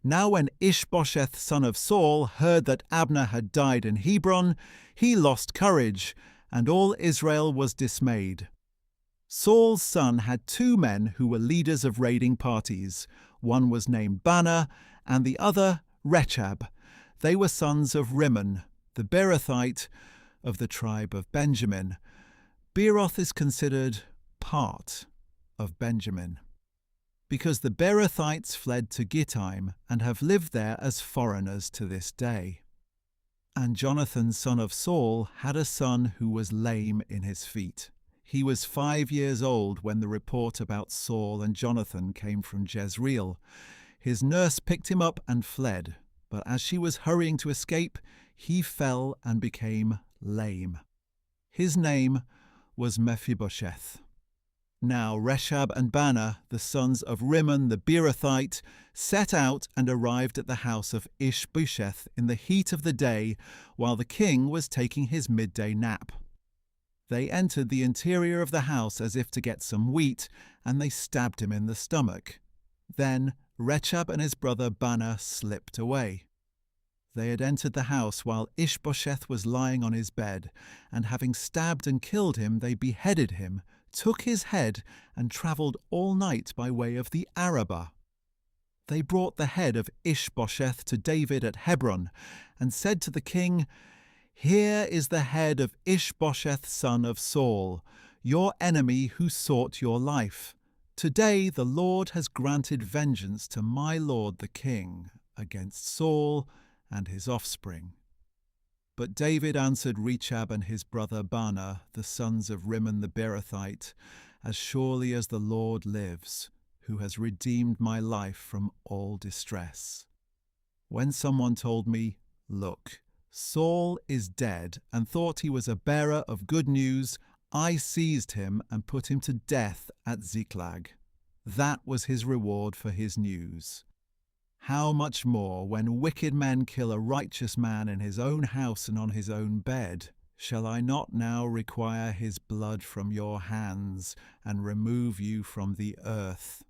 Now when Ishbosheth son of Saul heard that Abner had died in Hebron, he lost courage, and all Israel was dismayed. Saul's son had 2 men who were leaders of raiding parties. One was named Baanah, and the other Rechab. They were sons of Rimmon, the Beerothite of the tribe of Benjamin. Beeroth is considered part of Benjamin, because the Beerothites fled to Gittaim and have lived there as foreigners to this day. And Jonathan son of Saul had a son who was lame in his feet. He was 5 years old when the report about Saul and Jonathan came from Jezreel. His nurse picked him up and fled, but as she was hurrying to escape, he fell and became lame. His name was Mephibosheth. Now Rechab and Baanah, the sons of Rimmon the Beerothite, set out and arrived at the house of Ishbosheth in the heat of the day, while the king was taking his midday nap. They entered the interior of the house as if to get some wheat, and they stabbed him in the stomach. Then Rechab and his brother Baanah slipped away. They had entered the house while Ishbosheth was lying on his bed, and having stabbed and killed him, they beheaded him, took his head, and travelled all night by way of the Arabah. They brought the head of Ishbosheth to David at Hebron, and said to the king, "Here is the head of Ishbosheth son of Saul, your enemy who sought your life. Today the Lord has granted vengeance to my lord the king against Saul and his offspring." But David answered Rechab and his brother Baanah, the sons of Rimmon the Beerothite, "As surely as the Lord lives, who has redeemed my life from all distress. When someone told me, 'Look, Saul is dead,' and thought he was a bearer of good news, I seized him and put him to death at Ziklag. That was his reward for his news. How much more, when wicked men kill a righteous man in his own house and on his own bed, shall I not now require his blood from your hands and remove you from the earth?"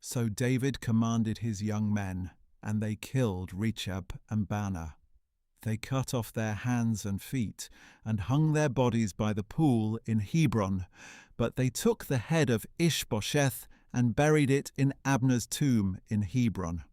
So David commanded his young men, and they killed Rechab and Baanah. They cut off their hands and feet, and hung their bodies by the pool in Hebron, but they took the head of Ishbosheth and buried it in Abner's tomb in Hebron.